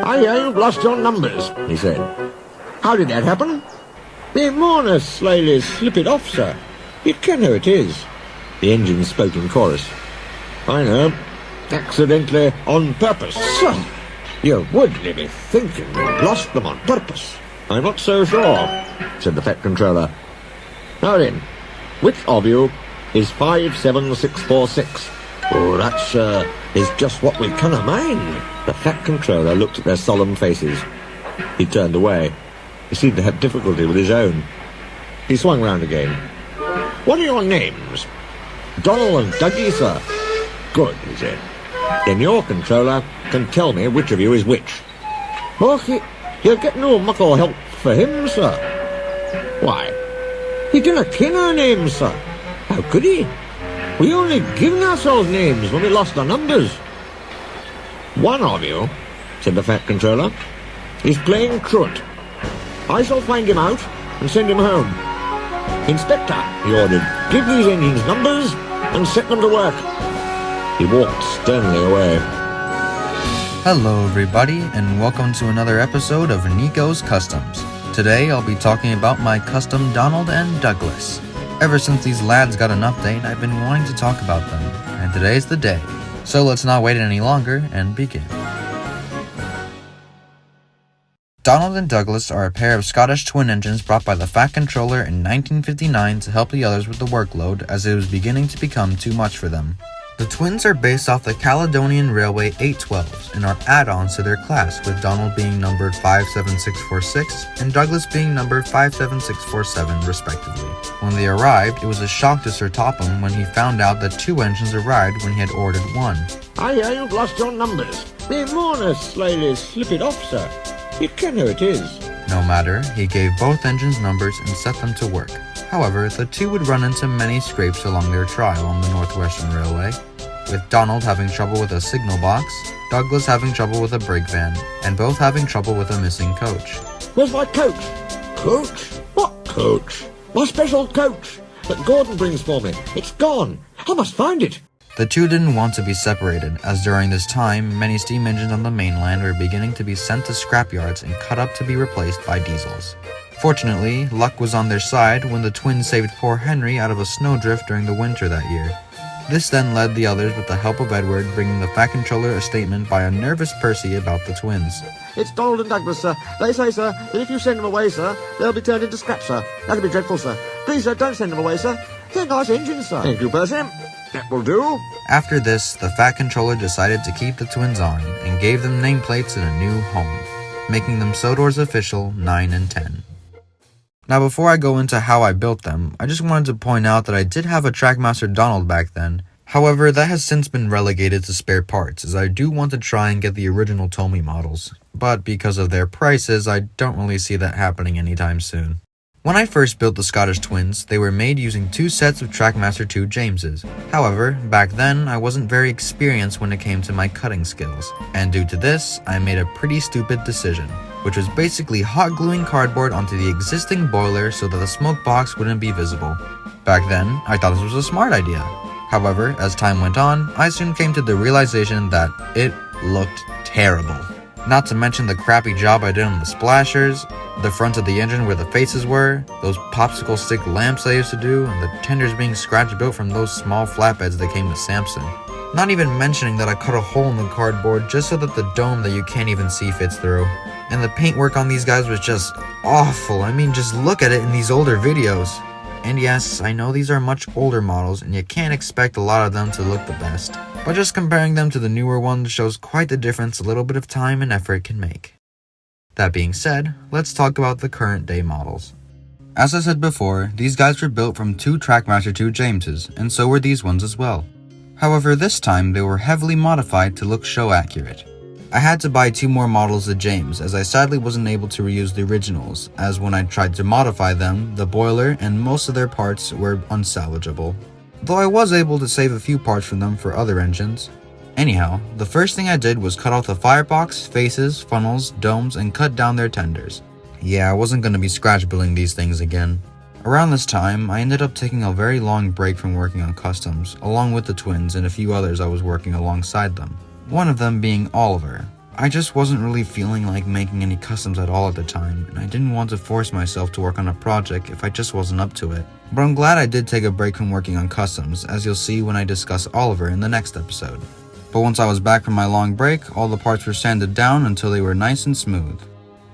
I hear you've lost your numbers, he said. How did that happen? The mourner slyly slip it off, sir. You ken how it is. The engine spoke in chorus. I know. Accidentally, on purpose. Sir, you wouldn't be thinking you'd lost them on purpose. I'm not so sure, said the Fat Controller. Now then, which of you is 57646? Oh, that's, is just what we canna mind. The Fat Controller looked at their solemn faces. He turned away. He seemed to have difficulty with his own. He swung round again. What are your names? Donald and Dougie, sir. Good, he said. Then your controller can tell me which of you is which. Oh, he'll get no muckle help for him, sir. Why? He didn't ken our names, sir. How could he? We only given ourselves names when we lost our numbers. One of you, said the Fat Controller, is playing truant. I shall find him out and send him home. Inspector, he ordered, give these engines numbers and set them to work. He walked sternly away. Hello everybody, and welcome to another episode of NIKO'S Customs. Today I'll be talking about my custom Donald and Douglas. Ever since these lads got an update, I've been wanting to talk about them, and today's the day. So let's not wait any longer and begin. Donald and Douglas are a pair of Scottish twin engines brought by the Fat Controller in 1959 to help the others with the workload as it was beginning to become too much for them. The twins are based off the Caledonian Railway 812s and are add-ons to their class, with Donald being numbered 57646 and Douglas being numbered 57647 respectively. When they arrived, it was a shock to Sir Topham when he found out that two engines arrived when he had ordered one. I hear you've lost your numbers. The mourner slyly slip it off, sir. You ken how it is. No matter, he gave both engines numbers and set them to work. However, the two would run into many scrapes along their trial on the Northwestern Railway, with Donald having trouble with a signal box, Douglas having trouble with a brake van, and both having trouble with a missing coach. Where's my coach? Coach? What coach? My special coach that Gordon brings for me. It's gone. I must find it. The two didn't want to be separated, as during this time, many steam engines on the mainland were beginning to be sent to scrapyards and cut up to be replaced by diesels. Fortunately, luck was on their side when the twins saved poor Henry out of a snowdrift during the winter that year. This then led the others, with the help of Edward, bringing the Fat Controller a statement by a nervous Percy about the twins. It's Donald and Douglas, sir. They say, sir, that if you send them away, sir, they'll be turned into scrap, sir. That'd be dreadful, sir. Please, sir, don't send them away, sir. They're nice engines, sir. Thank you, Percy. That will do. After this, the Fat Controller decided to keep the twins on and gave them nameplates in a new home, making them Sodor's official 9 and 10. Now before I go into how I built them, I just wanted to point out that I did have a Trackmaster Donald back then. However, that has since been relegated to spare parts, as I do want to try and get the original Tomy models, but because of their prices, I don't really see that happening anytime soon. When I first built the Scottish twins, they were made using two sets of Trackmaster 2 Jameses. However, back then, I wasn't very experienced when it came to my cutting skills, and due to this, I made a pretty stupid decision, which was basically hot gluing cardboard onto the existing boiler so that the smoke box wouldn't be visible. Back then, I thought this was a smart idea. However, as time went on, I soon came to the realization that it looked terrible. Not to mention the crappy job I did on the splashers, the front of the engine where the faces were, those popsicle stick lamps I used to do, and the tenders being scratch built from those small flatbeds that came with Samson. Not even mentioning that I cut a hole in the cardboard just so that the dome that you can't even see fits through. And the paintwork on these guys was just awful. I mean, just look at it in these older videos. And yes, I know these are much older models and you can't expect a lot of them to look the best, but just comparing them to the newer ones shows quite the difference a little bit of time and effort can make. That being said, let's talk about the current day models. As I said before, these guys were built from two Trackmaster 2 Jameses, and so were these ones as well. However, this time they were heavily modified to look show accurate. I had to buy two more models of James, as I sadly wasn't able to reuse the originals, as when I tried to modify them, the boiler and most of their parts were unsalvageable. Though I was able to save a few parts from them for other engines. Anyhow, the first thing I did was cut off the firebox, faces, funnels, domes, and cut down their tenders. Yeah, I wasn't going to be scratch building these things again. Around this time, I ended up taking a very long break from working on customs, along with the twins and a few others I was working alongside them. One of them being Oliver. I just wasn't really feeling like making any customs at all at the time, and I didn't want to force myself to work on a project if I just wasn't up to it. But I'm glad I did take a break from working on customs, as you'll see when I discuss Oliver in the next episode. But once I was back from my long break, all the parts were sanded down until they were nice and smooth.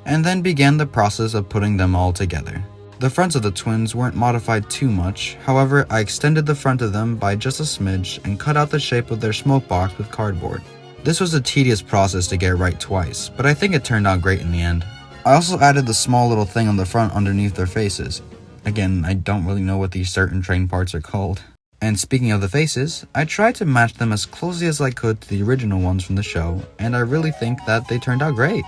And then began the process of putting them all together. The fronts of the twins weren't modified too much, however I extended the front of them by just a smidge and cut out the shape of their smoke box with cardboard. This was a tedious process to get right twice, but I think it turned out great in the end. I also added the small little thing on the front underneath their faces. Again, I don't really know what these certain train parts are called. And speaking of the faces, I tried to match them as closely as I could to the original ones from the show, and I really think that they turned out great.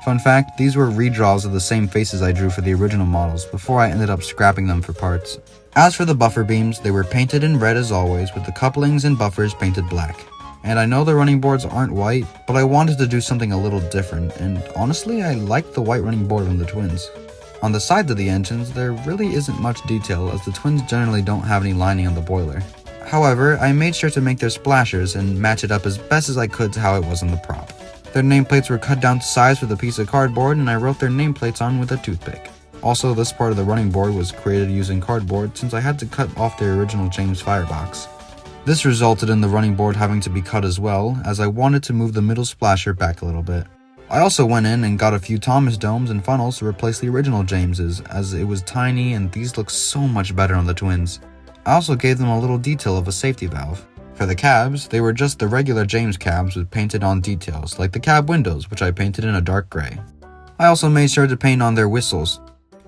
Fun fact, these were redraws of the same faces I drew for the original models before I ended up scrapping them for parts. As for the buffer beams, they were painted in red as always, with the couplings and buffers painted black. And I know the running boards aren't white, but I wanted to do something a little different, and honestly I liked the white running board on the twins. On the sides of the engines, there really isn't much detail as the twins generally don't have any lining on the boiler. However, I made sure to make their splashers and match it up as best as I could to how it was on the prop. Their nameplates were cut down to size with a piece of cardboard, and I wrote their nameplates on with a toothpick. Also, this part of the running board was created using cardboard since I had to cut off their original James firebox. This resulted in the running board having to be cut as well, as I wanted to move the middle splasher back a little bit. I also went in and got a few Thomas domes and funnels to replace the original James's, as it was tiny and these look so much better on the twins. I also gave them a little detail of a safety valve. For the cabs, they were just the regular James cabs with painted on details, like the cab windows, which I painted in a dark gray. I also made sure to paint on their whistles,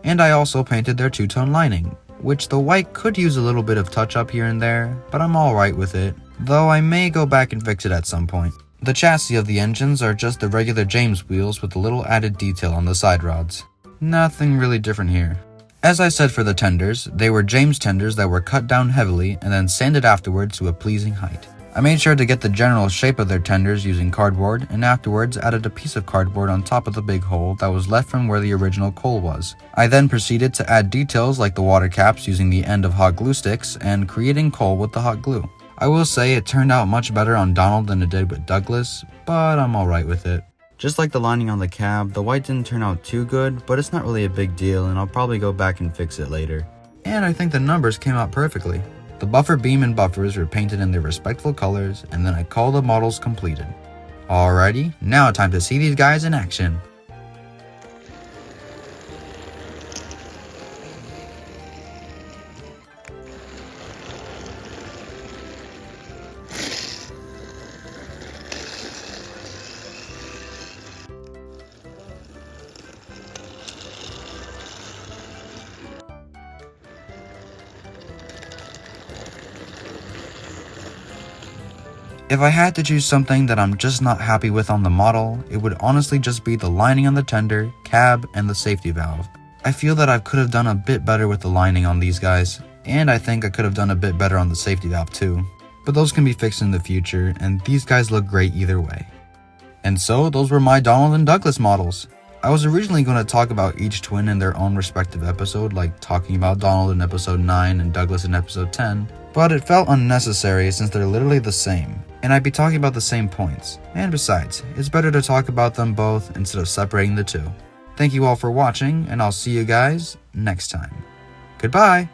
and I also painted their two-tone lining, which the white could use a little bit of touch-up here and there, but I'm alright with it, though I may go back and fix it at some point. The chassis of the engines are just the regular James wheels with a little added detail on the side rods. Nothing really different here. As I said for the tenders, they were James tenders that were cut down heavily and then sanded afterwards to a pleasing height. I made sure to get the general shape of their tenders using cardboard, and afterwards added a piece of cardboard on top of the big hole that was left from where the original coal was. I then proceeded to add details like the water caps using the end of hot glue sticks and creating coal with the hot glue. I will say it turned out much better on Donald than it did with Douglas, but I'm alright with it. Just like the lining on the cab, the white didn't turn out too good, but it's not really a big deal and I'll probably go back and fix it later. And I think the numbers came out perfectly. The buffer beam and buffers were painted in their respectful colors, and then I called the models completed. Alrighty, now time to see these guys in action. If I had to choose something that I'm just not happy with on the model, it would honestly just be the lining on the tender, cab, and the safety valve. I feel that I could have done a bit better with the lining on these guys, and I think I could have done a bit better on the safety valve too. But those can be fixed in the future, and these guys look great either way. And so, those were my Donald and Douglas models. I was originally going to talk about each twin in their own respective episode, like talking about Donald in episode 9 and Douglas in episode 10, but it felt unnecessary since they're literally the same, and I'd be talking about the same points. And besides, it's better to talk about them both instead of separating the two. Thank you all for watching, and I'll see you guys next time. Goodbye!